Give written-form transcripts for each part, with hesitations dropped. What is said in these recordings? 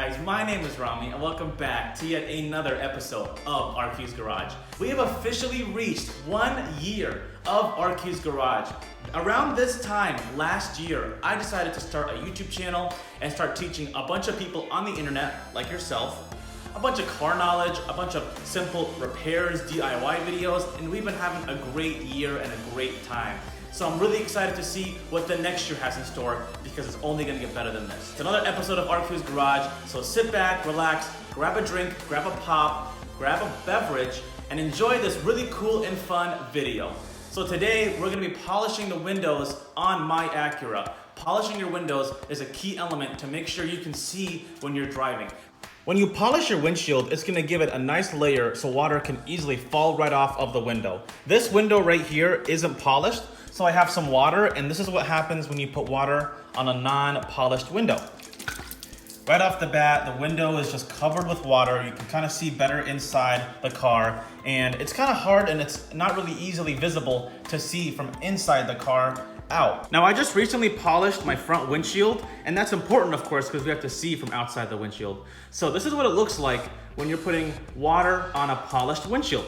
guys, my name is Rami and welcome back to yet another episode of RQ's Garage. We have officially reached 1 year of RQ's Garage. Around this time last year, I decided to start a YouTube channel and start teaching a bunch of people on the internet, like yourself, a bunch of car knowledge, a bunch of simple repairs, DIY videos, and we've been having a great year and a great time. So I'm really excited to see what the next year has in store because it's only gonna get better than this. It's another episode of RQ's Garage, so sit back, relax, grab a drink, grab a pop, grab a beverage, and enjoy this really cool and fun video. So today, we're gonna be polishing the windows on my Acura. Polishing your windows is a key element to make sure you can see when you're driving. When you polish your windshield, it's gonna give it a nice layer so water can easily fall right off of the window. This window right here isn't polished, so I have some water, and this is what happens when you put water on a non-polished window. Right off the bat, the window is just covered with water. You can kind of see better inside the car, and it's kind of hard and it's not really easily visible to see from inside the car out. Now, I just recently polished my front windshield, and that's important, of course, because we have to see from outside the windshield. So this is what it looks like when you're putting water on a polished windshield.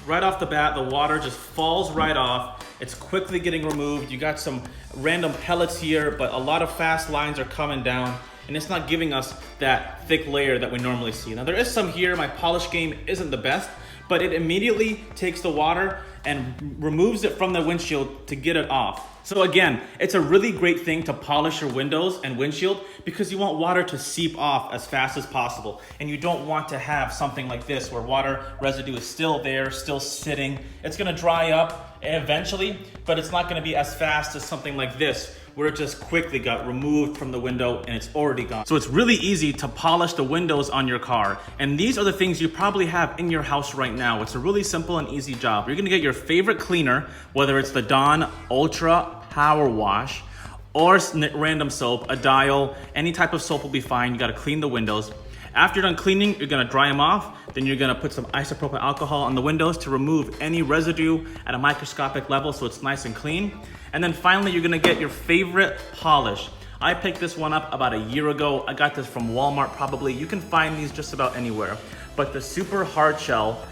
Right off the bat, the water just falls right off. It's quickly getting removed. You got some random pellets here, but a lot of fast lines are coming down, and it's not giving us that thick layer that we normally see. Now, there is some here. My polish game isn't the best, but it immediately takes the water and removes it from the windshield to get it off. So again, it's a really great thing to polish your windows and windshield because you want water to seep off as fast as possible. And you don't want to have something like this where water residue is still there, still sitting. It's gonna dry up eventually, but it's not gonna be as fast as something like this where it just quickly got removed from the window and it's already gone. So it's really easy to polish the windows on your car. And these are the things you probably have in your house right now. It's a really simple and easy job. You're gonna get your favorite cleaner, whether it's the Dawn Ultra Power Wash or random soap, a dial, any type of soap will be fine. You gotta clean the windows. After you're done cleaning, you're gonna dry them off. Then you're gonna put some isopropyl alcohol on the windows to remove any residue at a microscopic level so it's nice and clean. And then finally, you're gonna get your favorite polish. I picked this one up about a year ago. I got this from Walmart probably. You can find these just about anywhere. But the super hard shell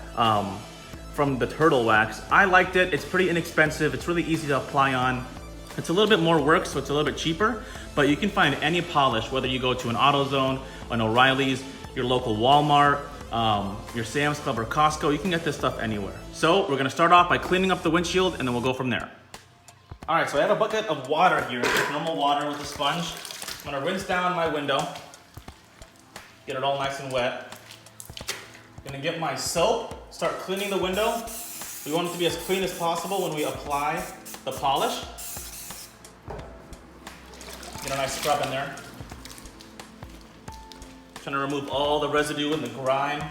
from the Turtle Wax, I liked it. It's pretty inexpensive. It's really easy to apply on. It's a little bit more work, so it's a little bit cheaper, but you can find any polish, whether you go to an AutoZone, an O'Reilly's, your local Walmart, your Sam's Club or Costco. You can get this stuff anywhere. So we're gonna start off by cleaning up the windshield and then we'll go from there. All right, so I have a bucket of water here, just normal water with a sponge. I'm gonna rinse down my window, get it all nice and wet. Gonna get my soap, start cleaning the window. We want it to be as clean as possible when we apply the polish. Get a nice scrub in there. Trying to remove all the residue and the grime.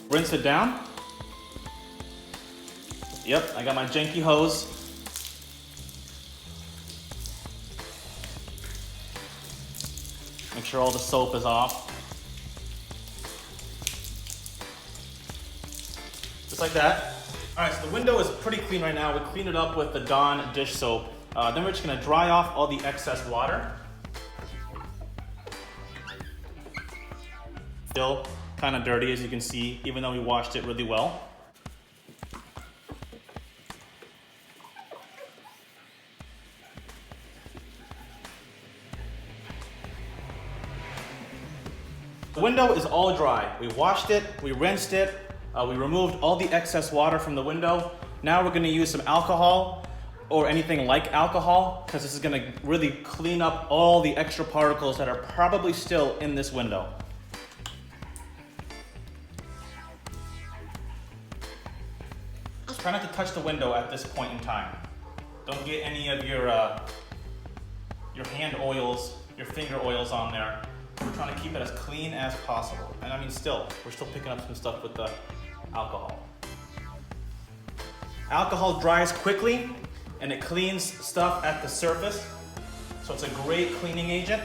Rinse it down. Yep, I got my janky hose. Make sure all the soap is off. Just like that. All right, so the window is pretty clean right now. We cleaned it up with the Dawn dish soap. Then we're just gonna dry off all the excess water. Still kind of dirty, as you can see, even though we washed it really well. The window is all dry. We washed it, we rinsed it, we removed all the excess water from the window. Now we're gonna use some alcohol or anything like alcohol because this is gonna really clean up all the extra particles that are probably still in this window. Try not to touch the window at this point in time. Don't get any of your hand oils, your finger oils on there. We're trying to keep it as clean as possible. And I mean, we're still picking up some stuff with the alcohol. Alcohol dries quickly and it cleans stuff at the surface. So it's a great cleaning agent.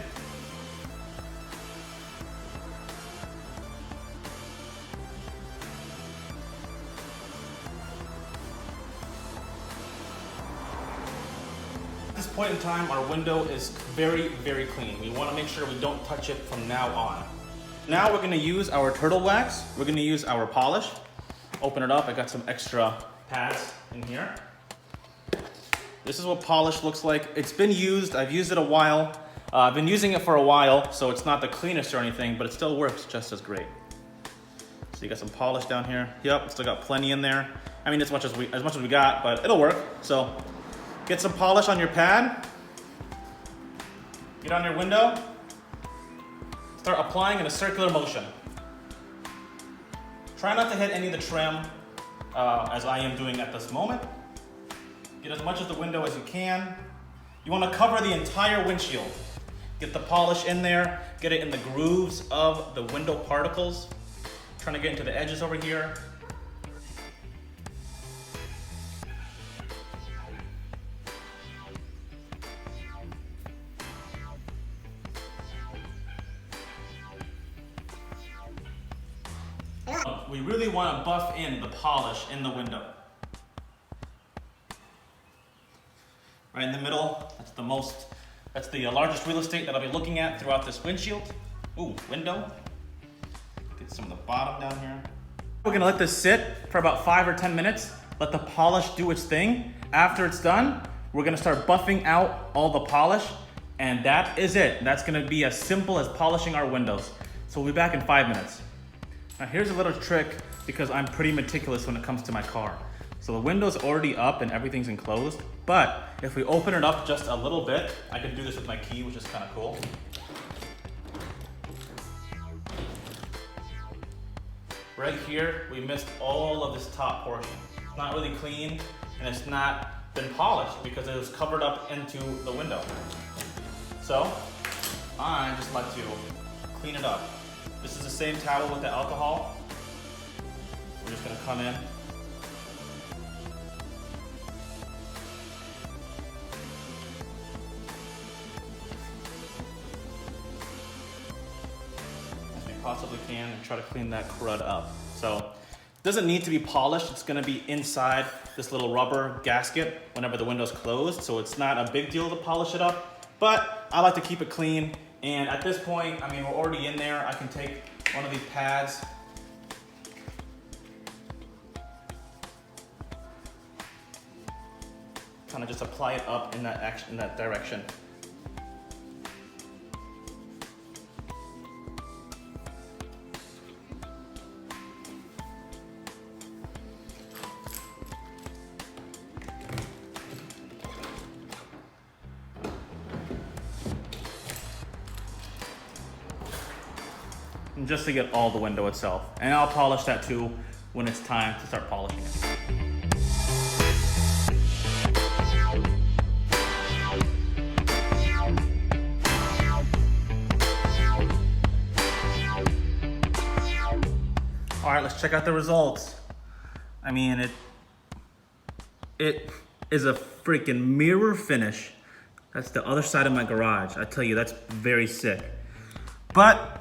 At this point in time, our window is very, very clean. We want to make sure we don't touch it from now on. Now we're going to use our turtle wax. We're going to use our polish. Open it up. I got some extra pads in here. This is what polish looks like. It's been used. I've used it a while. I've been using it for a while, so it's not the cleanest or anything, but it still works just as great. So you got some polish down here. Yep, still got plenty in there. I mean, as much as we got, but it'll work. So get some polish on your pad. Get on your window. Start applying in a circular motion. Try not to hit any of the trim, as I am doing at this moment. Get as much of the window as you can. You want to cover the entire windshield. Get the polish in there, get it in the grooves of the window particles. Trying to get into the edges over here. We really want to buff in the polish in the window. Right in the middle, that's the largest real estate that I'll be looking at throughout this windshield. Ooh, window. Get some of the bottom down here. We're gonna let this sit for about 5 or 10 minutes. Let the polish do its thing. After it's done, we're gonna start buffing out all the polish, and that is it. That's gonna be as simple as polishing our windows. So we'll be back in 5 minutes. Now here's a little trick, because I'm pretty meticulous when it comes to my car. So the window's already up and everything's enclosed, but if we open it up just a little bit, I can do this with my key, which is kind of cool. Right here, we missed all of this top portion. It's not really clean, and it's not been polished because it was covered up into the window. So I just like to clean it up. This is the same towel with the alcohol. We're just gonna come in. As we possibly can, and try to clean that crud up. So it doesn't need to be polished. It's gonna be inside this little rubber gasket whenever the window's closed. So it's not a big deal to polish it up, but I like to keep it clean. And at this point, I mean, we're already in there. I can take one of these pads, kind of just apply it up in that direction. And just to get all the window itself. And I'll polish that too when it's time to start polishing it. All right, let's check out the results. I mean, it is a freaking mirror finish. That's the other side of my garage. I tell you, that's very sick. But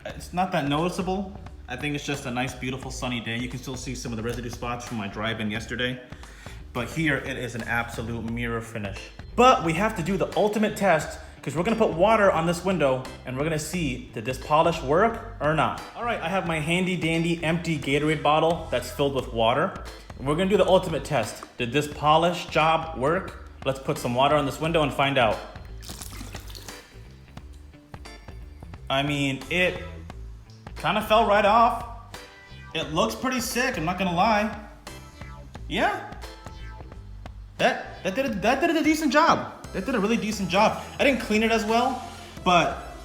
it's not that noticeable. I think it's just a nice, beautiful, sunny day. You can still see some of the residue spots from my drive-in yesterday. But here, it is an absolute mirror finish. But we have to do the ultimate test, because we're gonna put water on this window and we're gonna see, did this polish work or not? All right, I have my handy dandy empty Gatorade bottle that's filled with water. And we're gonna do the ultimate test. Did this polish job work? Let's put some water on this window and find out. I mean, it kind of fell right off. It looks pretty sick, I'm not gonna lie. Yeah, that did a decent job. That did a really decent job. I didn't clean it as well, but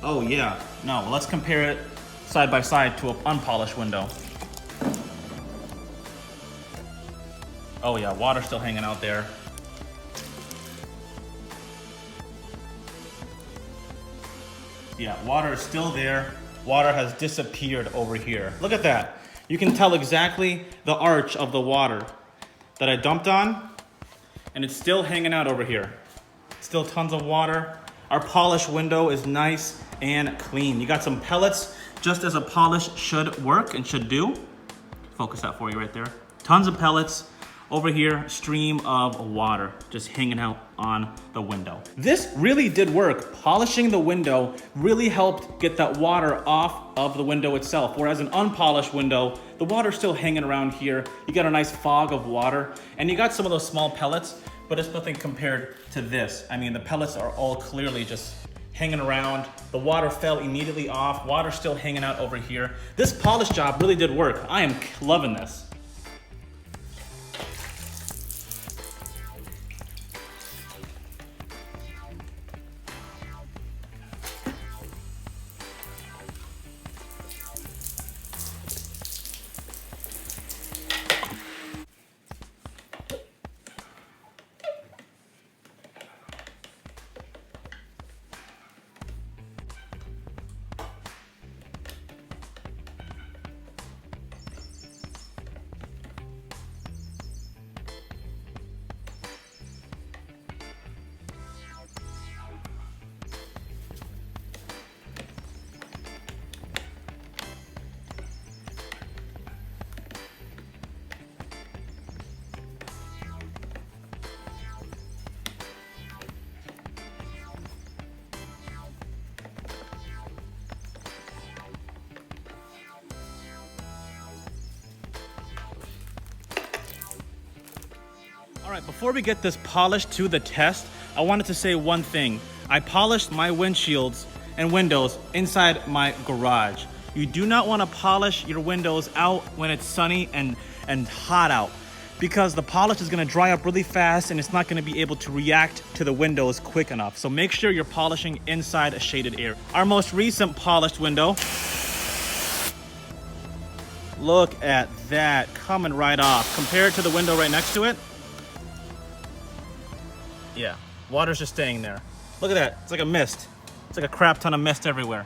oh yeah. No, let's compare it side by side to an unpolished window. Oh yeah, water's still hanging out there. Yeah, water is still there. Water has disappeared over here. Look at that. You can tell exactly the arch of the water that I dumped on, and it's still hanging out over here. Still tons of water. Our polished window is nice and clean. You got some pellets, just as a polish should work and should do. Focus that for you right there. Tons of pellets Over here, stream of water just hanging out on the window. This really did work. Polishing the window really helped get that water off of the window itself. Whereas an unpolished window, the water's still hanging around here. You got a nice fog of water, and you got some of those small pellets, but it's nothing compared to this. I mean, the pellets are all clearly just hanging around. The water fell immediately off. Water's still hanging out over here. This polish job really did work. I am loving this. All right, before we get this polished to the test, I wanted to say one thing. I polished my windshields and windows inside my garage. You do not want to polish your windows out when it's sunny and hot out, because the polish is going to dry up really fast and it's not going to be able to react to the windows quick enough. So make sure you're polishing inside a shaded area. Our most recent polished window, look at that, coming right off. Compared to the window right next to it, yeah, water's just staying there. Look at that, it's like a mist. It's like a crap ton of mist everywhere.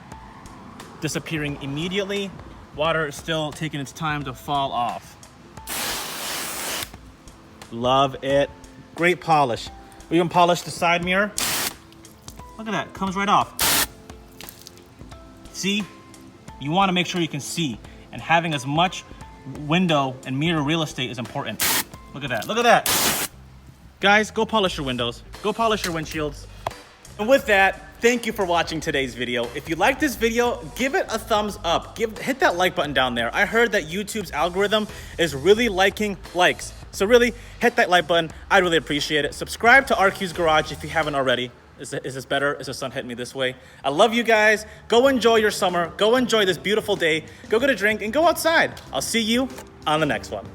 Disappearing immediately. Water is still taking its time to fall off. Love it. Great polish. We even polished the side mirror. Look at that, comes right off. See? You want to make sure you can see, and having as much window and mirror real estate is important. Look at that, look at that. Guys, go polish your windows. Go polish your windshields. And with that, thank you for watching today's video. If you like this video, give it a thumbs up. Hit that like button down there. I heard that YouTube's algorithm is really liking likes. So really, hit that like button. I'd really appreciate it. Subscribe to RQ's Garage if you haven't already. Is this better? Is the sun hitting me this way? I love you guys. Go enjoy your summer. Go enjoy this beautiful day. Go get a drink and go outside. I'll see you on the next one.